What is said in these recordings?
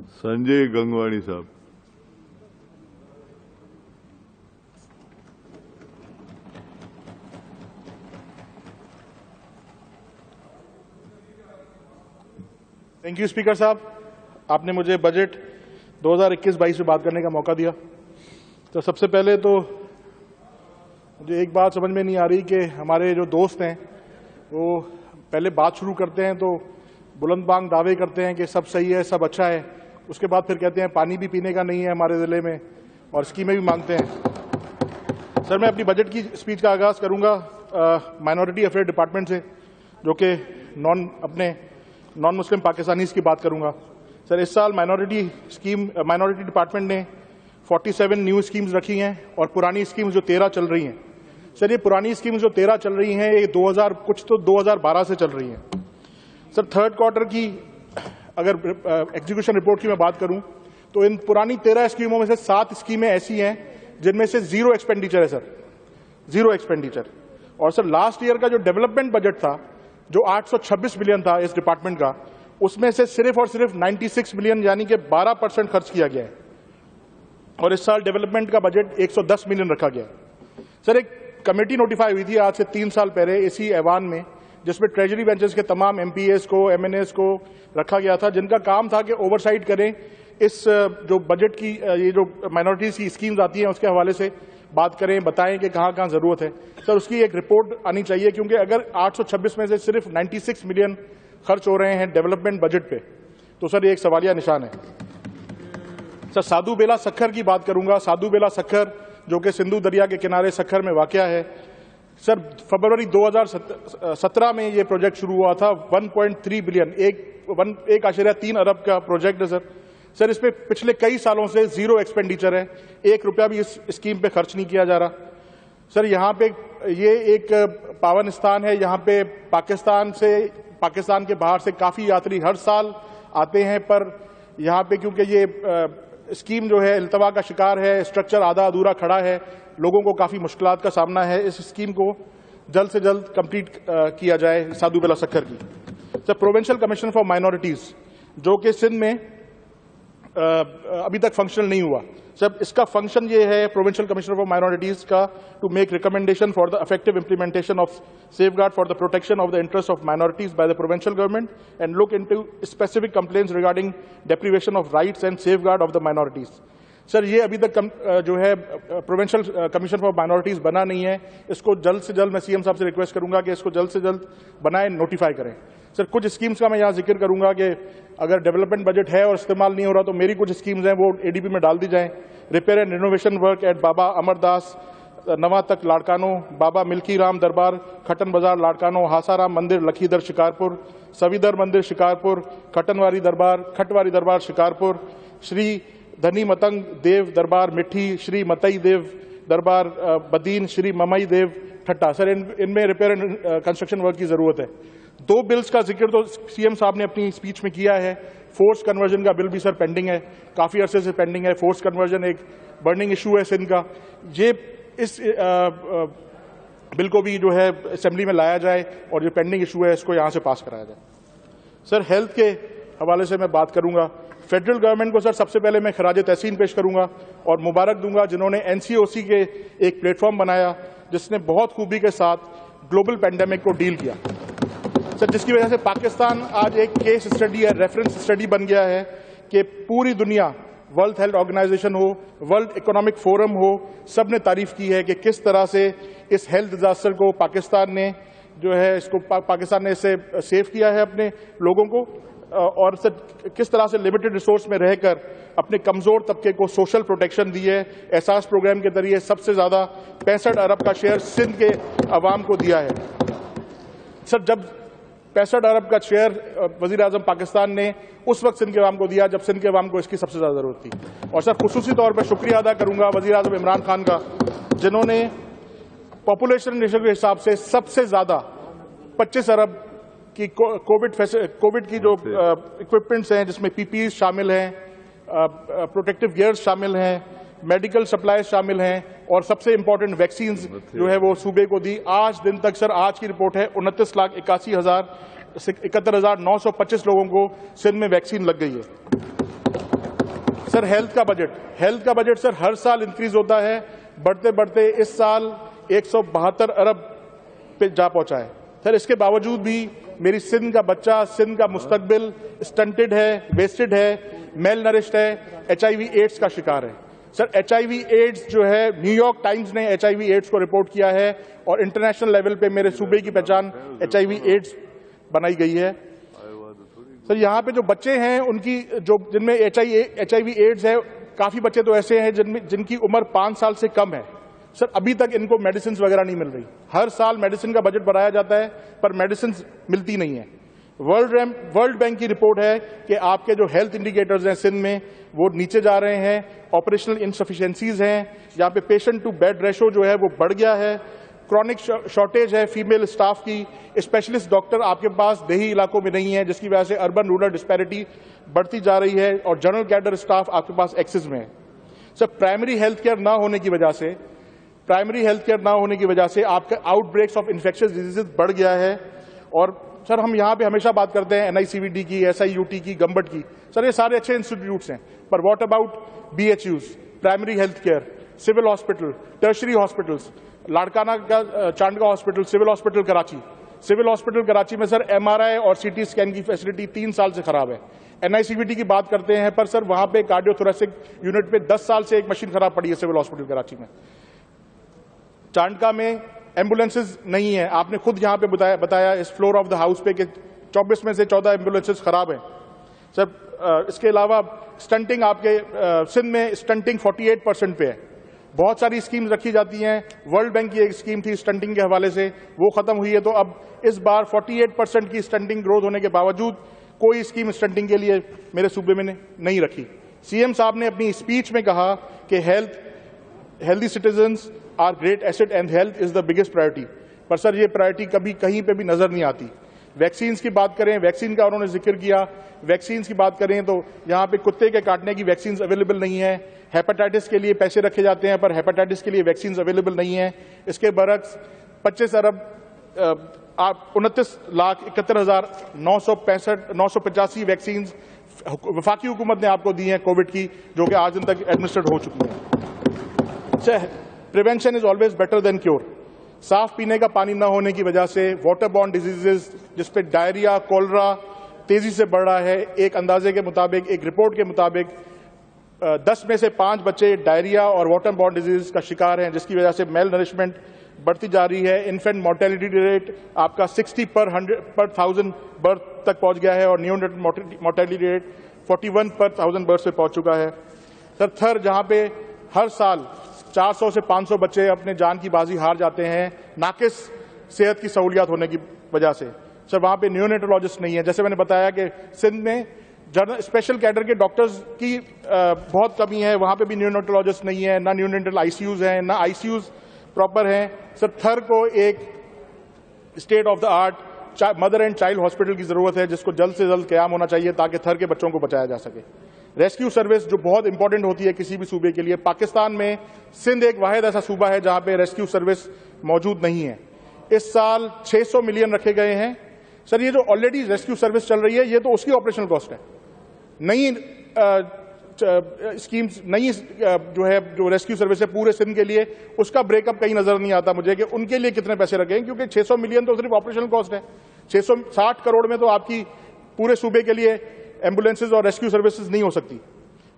संजय गंगवानी साहब। Thank you speaker साहब, आपने मुझे बजट 2021-22 में बात करने का मौका दिया। तो सबसे पहले तो मुझे एक बात समझ में नहीं आ रही कि हमारे जो दोस्त हैं वो पहले बात शुरू करते हैं तो बुलंदबांग दावे करते हैं कि सब सही है, सब अच्छा है, उसके बाद फिर कहते हैं पानी भी पीने का नहीं है हमारे ज़िले में और स्कीमें भी मांगते हैं। सर, मैं अपनी बजट की स्पीच का आगाज़ करूंगा माइनॉरिटी अफेयर डिपार्टमेंट से, जो कि नॉन मुस्लिम पाकिस्तानीज़ की बात करूंगा। सर, इस साल माइनॉरिटी डिपार्टमेंट ने 47 न्यू स्कीम्स रखी हैं और पुरानी स्कीम्स जो 13 चल रही हैं। सर, ये पुरानी स्कीम्स जो 13 चल रही हैं ये 2012 से चल रही हैं। सर, थर्ड क्वार्टर की अगर एग्जीक्यूशन रिपोर्ट की मैं बात करूं तो इन पुरानी 13 स्कीमों में से 7 स्कीमें ऐसी हैं जिनमें से जीरो एक्सपेंडिचर है। Sir, zero expenditure. और सर, लास्ट ईयर का जो डेवलपमेंट बजट था जो 826 बिलियन था इस डिपार्टमेंट का, उसमें से सिर्फ और सिर्फ 96 बिलियन यानी कि 12% खर्च किया गया है और इस साल डेवलपमेंट का बजट 110 मिलियन रखा गया है। सर, एक कमेटी नोटिफाई हुई थी आज से 3 साल पहले इसी ऐवान में, जिसमें ट्रेजरी बेंचेस के तमाम एमपीएस को, एमएनएस को रखा गया था, जिनका काम था कि ओवरसाइट करें इस जो बजट की ये जो माइनॉरिटीज की स्कीम्स आती हैं उसके हवाले से बात करें, बताएं कि कहाँ कहाँ जरूरत है। सर, उसकी एक रिपोर्ट आनी चाहिए, क्योंकि अगर 826 में से सिर्फ 96 मिलियन खर्च हो रहे हैं डेवलपमेंट बजट पे तो सर ये एक सवालिया निशान है। सर, साधु बेला सखर की बात करूंगा। साधु बेला सखर जो कि सिंधु दरिया के किनारे सखर में वाक़या है। सर, फरवरी 2017 में ये प्रोजेक्ट शुरू हुआ था। 1.3 बिलियन 1.3 अरब का प्रोजेक्ट है। सर, इस पे पिछले कई सालों से जीरो एक्सपेंडिचर है, 1 रुपया भी इस स्कीम पे खर्च नहीं किया जा रहा। सर, यहाँ पे ये एक पावन स्थान है, यहाँ पे पाकिस्तान के बाहर से काफ़ी यात्री हर साल आते हैं, पर यहाँ पे क्योंकि ये स्कीम जो है इल्तवा का शिकार है, स्ट्रक्चर आधा अधूरा खड़ा है, लोगों को काफ़ी मुश्किलात का सामना है। इस स्कीम को जल्द से जल्द कंप्लीट किया जाए साधु बेला सखर की। Sir, provincial commission for minorities जो कि सिंध में अभी तक फंक्शनल नहीं हुआ। सर, इसका फंक्शन ये है प्रोविंशियल कमिश्नर फॉर माइनॉरिटीज का, to make recommendation for the effective implementation of safeguard for the protection of the interest of minorities by the provincial government and look into specific complaints regarding deprivation of rights and safeguard of the minorities. Sir, ये अभी तक जो है provincial commission for minorities बना नहीं है। इसको जल्द से जल्द मैं सीएम साहब से रिक्वेस्ट करूंगा कि इसको जल्द से जल्द बनाए, नोटिफाई करें। सर, कुछ स्कीम्स का मैं यहाँ जिक्र करूंगा कि अगर डेवलपमेंट बजट है और इस्तेमाल नहीं हो रहा तो मेरी कुछ स्कीम्स हैं वो एडीपी में डाल दी जाएं। Repair and renovation work at Baba Amardas नवा तक लाड़कानो, बाबा मिल्की राम दरबार खटन बाजार लाड़कानो, हासाराम मंदिर लखीदर शिकारपुर, सविदर मंदिर शिकारपुर, खटनवारी दरबार शिकारपुर, श्री धनी मतंग देव दरबार मिट्ठी, श्री मतई देव दरबार बदीन, श्री ममई देव ठट्टा। सर, इनमें रिपेयर एंड कंस्ट्रक्शन वर्क की जरूरत है। 2 बिल्स का जिक्र तो सीएम साहब ने अपनी स्पीच में किया है। फोर्स कन्वर्जन का बिल भी सर पेंडिंग है, काफी अरसे से पेंडिंग है। फोर्स कन्वर्जन एक बर्निंग इशू है सिंध का। ये इस बिल को भी जो है असेंबली में लाया जाए और जो पेंडिंग इशू है इसको यहां से पास कराया जाए। सर, हेल्थ के हवाले से मैं बात करूंगा। फेडरल गवर्नमेंट को सर सबसे पहले मैं खराज तहसीन पेश करूंगा और मुबारक दूंगा जिन्होंने एनसीओसी के एक प्लेटफॉर्म बनाया जिसने बहुत खूबी के साथ ग्लोबल पैंडेमिक को डील किया। सर, जिसकी वजह से पाकिस्तान आज एक केस स्टडी है, रेफरेंस स्टडी बन गया है कि पूरी दुनिया, वर्ल्ड हेल्थ ऑर्गेनाइजेशन हो, वर्ल्ड इकोनॉमिक फोरम हो, सब ने तारीफ की है कि किस तरह से इस हेल्थ डिजास्टर को पाकिस्तान ने इससे सेव किया है अपने लोगों को, और सर किस तरह से लिमिटेड रिसोर्स में रहकर अपने कमजोर तबके को सोशल प्रोटेक्शन दी है। एहसास प्रोग्राम के जरिए सबसे ज्यादा 65 अरब का शेयर सिंध के अवाम को दिया है। सर, जब 65 अरब का शेयर वजीर आजम पाकिस्तान ने उस वक्त सिंध के अवाम को दिया जब सिंध के अवाम को इसकी सबसे ज्यादा जरूरत थी। और सर, खुसूसी तौर पर शुक्रिया अदा करूंगा वजीर आजम इमरान खान का, जिन्होंने पॉपुलेशन रेशो के हिसाब से सबसे ज्यादा 25 अरब की कोविड की जो इक्विपमेंट्स हैं, जिसमें पीपीई शामिल हैं, प्रोटेक्टिव गियर्स शामिल हैं, मेडिकल सप्लाई शामिल हैं और सबसे इंपॉर्टेंट वैक्सीन जो है वो सूबे को दी। आज दिन तक सर, आज की रिपोर्ट है 29,81,925 लोगों को सिंध में वैक्सीन लग गई है। सर हेल्थ का बजट सर हर साल इंक्रीज होता है, बढ़ते बढ़ते इस साल 172 अरब पे जा पहुंचा है। सर इसके बावजूद भी मेरी सिंध का बच्चा, सिंध का मुस्तकबिल स्टंटेड है, वेस्टेड है, मेल नरिश्ड है, HIV एड्स का शिकार है। सर HIV एड्स जो है, न्यूयॉर्क टाइम्स ने HIV एड्स को रिपोर्ट किया है और इंटरनेशनल लेवल पे मेरे सूबे की पहचान HIV एड्स बनाई गई है। सर यहाँ पे जो बच्चे हैं उनकी जिनमें HIV एड्स है, काफी बच्चे तो ऐसे हैं जिनकी उम्र 5 साल से कम है। सर अभी तक इनको मेडिसिन वगैरह नहीं मिल रही। हर साल मेडिसिन का बजट बढ़ाया जाता है पर मेडिसिन मिलती नहीं है। वर्ल्ड बैंक की रिपोर्ट है कि आपके जो हेल्थ इंडिकेटर्स हैं सिंध में वो नीचे जा रहे हैं, ऑपरेशनल इनसफिशिएंसीज हैं, यहाँ पे पेशेंट टू बेड रेशो जो है वो बढ़ गया है, क्रॉनिक शॉर्टेज है फीमेल स्टाफ की, स्पेशलिस्ट डॉक्टर आपके पास देही इलाकों में नहीं है जिसकी वजह से अर्बन रूरल डिस्पैरिटी बढ़ती जा रही है, और जनरल कैडर स्टाफ आपके पास एक्सेस में है। सर प्राइमरी हेल्थ केयर ना होने की वजह से आपका आउटब्रेक्स ऑफ इन्फेक्शियस डिजीजेज बढ़ गया है। और सर हम यहाँ पे हमेशा बात करते हैं NICVD की, SIUT की, गम्बट की। सर ये सारे अच्छे इंस्टीट्यूट्स हैं, पर what about BHUs, primary health care, civil hospital, tertiary hospitals, Larkana का Chandka hospital, civil hospital Karachi में सर MRI और CT स्कैन की फैसिलिटी 3 साल से खराब है। NICVD की बात करते हैं पर सर वहां पे कार्डियोथोरेसिक यूनिट पे 10 साल से एक मशीन खराब पड़ी है सिविल हॉस्पिटल कराची में। चांडका में एम्बुलेंसेज नहीं है, आपने खुद यहाँ पे बताया इस फ्लोर ऑफ द हाउस पे कि 24 में से 14 एम्बुलेंसेज खराब हैं। सर इसके अलावा स्टंटिंग आपके सिंध में स्टंटिंग 48% पे है। बहुत सारी स्कीम्स रखी जाती हैं, वर्ल्ड बैंक की एक स्कीम थी स्टंटिंग के हवाले से, वो खत्म हुई है, तो अब इस बार 48% की स्टंटिंग ग्रोथ होने के बावजूद कोई स्कीम स्टंटिंग के लिए मेरे सूबे में नहीं रखी। CM साहब ने अपनी स्पीच में कहा कि healthy citizens are great asset and health is the biggest priority, पर सर ये प्रायोरिटी कभी कहीं पे भी नजर नहीं आती। वैक्सीन्स की बात करें, वैक्सीन का उन्होंने जिक्र किया, वैक्सीन्स की बात करें तो यहाँ पे कुत्ते के काटने की वैक्सीन अवेलेबल नहीं है, हेपेटाइटिस के लिए पैसे रखे जाते हैं पर हेपेटाइटिस के लिए वैक्सीन अवेलेबल नहीं है। इसके बरक्स 25 अरब 29,71,985 वैक्सीन वफाकी हुकूमत ने आपको दी हैं कोविड की, जो कि आज दिन तक एडमिनिस्ट्रेट हो चुकी हैं। Prevention is always better than cure. साफ पीने का पानी न होने की वजह से वाटर बॉर्न डिजीजेज जिसपे डायरिया, कोलरा तेजी से बढ़ रहा है। एक अंदाजे के मुताबिक, एक रिपोर्ट के मुताबिक 10 में से 5 बच्चे डायरिया और वाटर बॉर्न डिजीज का शिकार हैं, जिसकी वजह से मेल नरिशमेंट बढ़ती जा रही है। इन्फेंट मोर्टेलिटी रेट आपका 60 पर 1000 बर्थ तक पहुंच गया है और न्यूनेटल मोर्टेलिटी रेट 41 पर 1000 बर्थ पे पहुंच चुका है। सर थर जहां पे हर साल 400 से 500 बच्चे अपने जान की बाजी हार जाते हैं नाकिस सेहत की सहूलियात होने की वजह से, सर वहां पे न्यूनेटोलॉजिस्ट नहीं है। जैसे मैंने बताया कि सिंध में स्पेशल कैडर के डॉक्टर्स की बहुत कमी है, वहां पे भी न्यूनेटोलॉजिस्ट नहीं है, ना न्यूनेटल ICUs हैं, ना ICUs प्रॉपर हैं। सर थर को एक state of the art mother and child hospital की जरूरत है, जिसको जल्द से जल्द क्याम होना चाहिए ताकि थर के बच्चों को बचाया जा सके। रेस्क्यू सर्विस जो बहुत इंपॉर्टेंट होती है किसी भी सूबे के लिए, पाकिस्तान में सिंध एक वाहिद ऐसा सूबा है जहां पे रेस्क्यू सर्विस मौजूद नहीं है। इस साल 600 मिलियन रखे गए हैं। सर ये जो ऑलरेडी रेस्क्यू सर्विस चल रही है ये तो उसकी ऑपरेशनल कॉस्ट है। नई स्कीम्स, नई जो रेस्क्यू सर्विस है पूरे सिंध के लिए, उसका ब्रेकअप कहीं नजर नहीं आता मुझे कि उनके लिए कितने पैसे रखे हैं, क्योंकि 600 मिलियन तो सिर्फ ऑपरेशनल कॉस्ट है। 660 करोड़ में तो आपकी पूरे सूबे के लिए एम्बुलेंसेज और रेस्क्यू सर्विसेज नहीं हो सकती।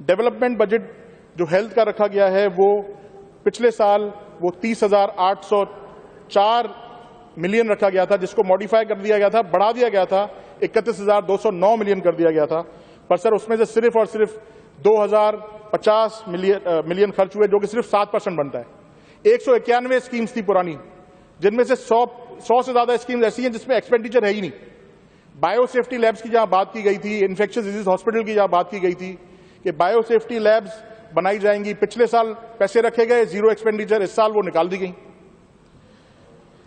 डेवलपमेंट बजट जो हेल्थ का रखा गया है वो पिछले साल वो 30,804 मिलियन रखा गया था, जिसको मॉडिफाई कर दिया गया था, बढ़ा दिया गया था, 31,209 मिलियन कर दिया गया था। पर सर उसमें से सिर्फ और सिर्फ 2,050 मिलियन खर्च हुए, जो कि सिर्फ 7% बनता है। 191 स्कीम्स थी पुरानी, जिनमें से 100 से ज्यादा स्कीम्स ऐसी हैं जिसमें एक्सपेंडिचर है ही नहीं। बायोसेफ्टी लैब्स की जहां बात की गई थी, इन्फेक्शियस डिजीज हॉस्पिटल की जहां बात की गई थी कि बायोसेफ्टी लैब्स बनाई जाएंगी, पिछले साल पैसे रखे गए, जीरो एक्सपेंडिचर, इस साल वो निकाल दी गई।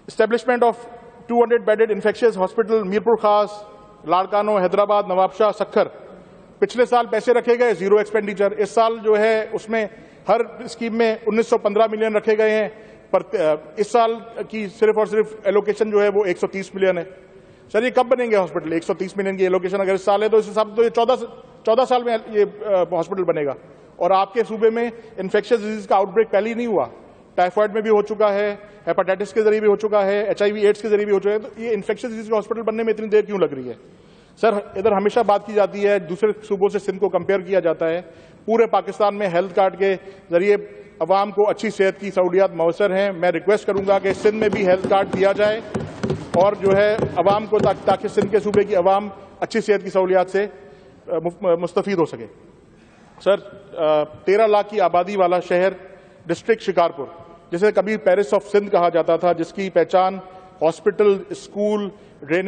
Establishment of 200 bedded infectious hospital Mirpur खास, लाड़कानो, हैदराबाद, नवाबशाह, सखर, पिछले साल पैसे रखे गए, जीरो एक्सपेंडिचर, इस साल जो है उसमें हर स्कीम में 1915 मिलियन रखे गए हैं, पर इस साल की सिर्फ और सिर्फ एलोकेशन जो है वो 130 मिलियन है। सर ये कब बनेंगे हॉस्पिटल? 130 मिलियन की एलोकेशन अगर इस साल है तो इस हिसाब से तो ये 14 साल में ये हॉस्पिटल बनेगा। और आपके सूबे में इन्फेक्शियस डिजीज का आउटब्रेक पहले ही नहीं हुआ, टाइफाइड में भी हो चुका है, हेपेटाइटिस के जरिए भी हो चुका है, HIV एड्स के जरिए भी हो चुका है। तो ये इन्फेक्शियस डिजीज के हॉस्पिटल बनने में इतनी देर क्यों लग रही है? सर, इधर हमेशा बात की जाती है, दूसरे सूबों से सिंध को कंपेयर किया जाता है। पूरे पाकिस्तान में हेल्थ कार्ड के जरिए अवाम को अच्छी सेहत की सहूलियात मौसर हैं। मैं रिक्वेस्ट करूंगा कि सिंध में भी हेल्थ कार्ड दिया जाए और जो है अवाम को, ताकि सिंध के सूबे की अवाम अच्छी सेहत की सहूलियात से मुस्तफीद हो सके। सर, 13 लाख की आबादी वाला शहर डिस्ट्रिक्ट शिकारपुर, जिसे कभी पेरिस ऑफ सिंध कहा जाता था, जिसकी पहचान हॉस्पिटल, स्कूल,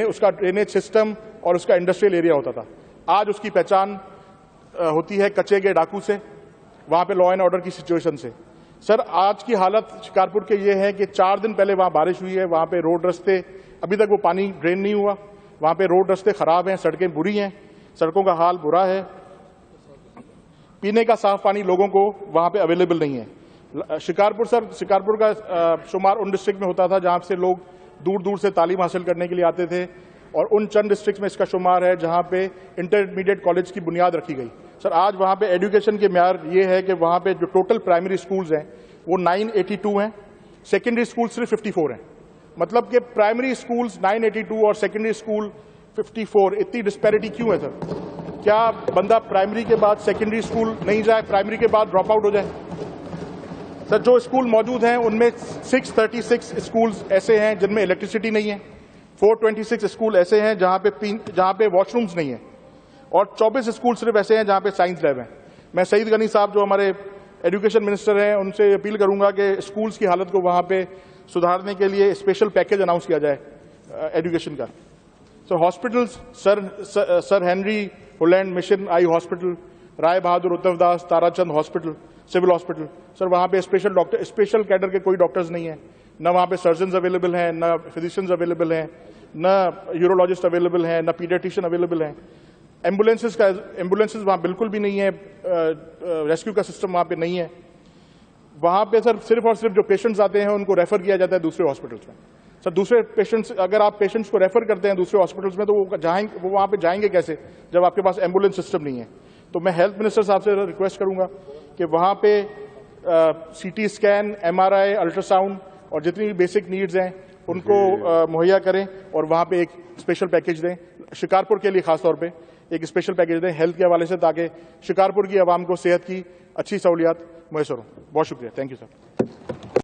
उसका ड्रेनेज सिस्टम और उसका इंडस्ट्रियल एरिया होता था, आज उसकी पहचान होती है कच्चे के डाकू से, वहां पे लॉ एंड ऑर्डर की सिचुएशन से। सर, आज की हालत शिकारपुर के ये है कि 4 दिन पहले वहां बारिश हुई है, वहां पे रोड रास्ते अभी तक वो पानी ड्रेन नहीं हुआ, वहां पे रोड रास्ते खराब हैं, सड़कें बुरी हैं, सड़कों का हाल बुरा है, पीने का साफ पानी लोगों को वहां पे अवेलेबल नहीं है। शिकारपुर का शुमार उन डिस्ट्रिक्ट में होता था जहां से लोग दूर दूर से तालीम हासिल करने के लिए आते थे, और उन चंद डिस्ट्रिक्ट में इसका शुमार है जहां पे इंटरमीडिएट कॉलेज की बुनियाद रखी गई। सर, आज वहां पे एजुकेशन के म्यार ये है कि वहां पे जो टोटल प्राइमरी स्कूल्स हैं वो 982 हैं, सेकेंडरी स्कूल सिर्फ 54 हैं। मतलब कि प्राइमरी स्कूल्स 982 और सेकेंडरी स्कूल 54, इतनी डिस्पैरिटी क्यों है सर? क्या बंदा प्राइमरी के बाद सेकेंडरी स्कूल नहीं जाए, प्राइमरी के बाद ड्रॉप आउट हो जाए? सर, जो स्कूल मौजूद हैं उनमें 636 स्कूल्स ऐसे हैं जिनमें इलेक्ट्रिसिटी नहीं है, 426 स्कूल ऐसे हैं जहां पे वॉशरूम्स नहीं है, और 24 स्कूल सिर्फ ऐसे हैं जहां पे साइंस लैब है। मैं सईद गनी साहब जो हमारे एजुकेशन मिनिस्टर हैं उनसे अपील करूंगा कि स्कूल्स की हालत को वहां पे सुधारने के लिए स्पेशल पैकेज अनाउंस किया जाए एजुकेशन का। So hospitals, sir Henry Holland mission eye hospital, Rai Bahadur Uttardas Tarachand hospital, civil hospital, sir वहां पे स्पेशल कैडर के कोई डॉक्टर्स नहीं है, न वहां पे सर्जन अवेलेबल हैं, न फिजिशियंस अवेलेबल हैं, न यूरोलॉजिस्ट अवेलेबल हैं, न पीडियाट्रिशियन अवेलेबल हैं। एम्बुलेंसेज वहां बिल्कुल भी नहीं है, रेस्क्यू का सिस्टम वहां पे नहीं है। वहां पे सर सिर्फ और सिर्फ जो पेशेंट्स आते हैं उनको रेफर किया जाता है दूसरे हॉस्पिटल्स में। सर, दूसरे पेशेंट्स, अगर आप पेशेंट्स को रेफर करते हैं दूसरे हॉस्पिटल्स में तो वो वहां पे जाएंगे कैसे जब आपके पास एम्बुलेंस सिस्टम नहीं है? तो मैं हेल्थ मिनिस्टर साहब से रिक्वेस्ट करूंगा कि वहां पे CT स्कैन, MRI, अल्ट्रासाउंड और जितनी भी बेसिक नीड्स हैं उनको मुहैया करें, और वहां पे एक स्पेशल पैकेज दें शिकारपुर के लिए, खासतौर पे एक स्पेशल पैकेज दें हेल्थ के हवाले से, ताकि शिकारपुर की आवाम को सेहत की अच्छी सहूलियात मैसर हो। बहुत शुक्रिया, थैंक यू सर।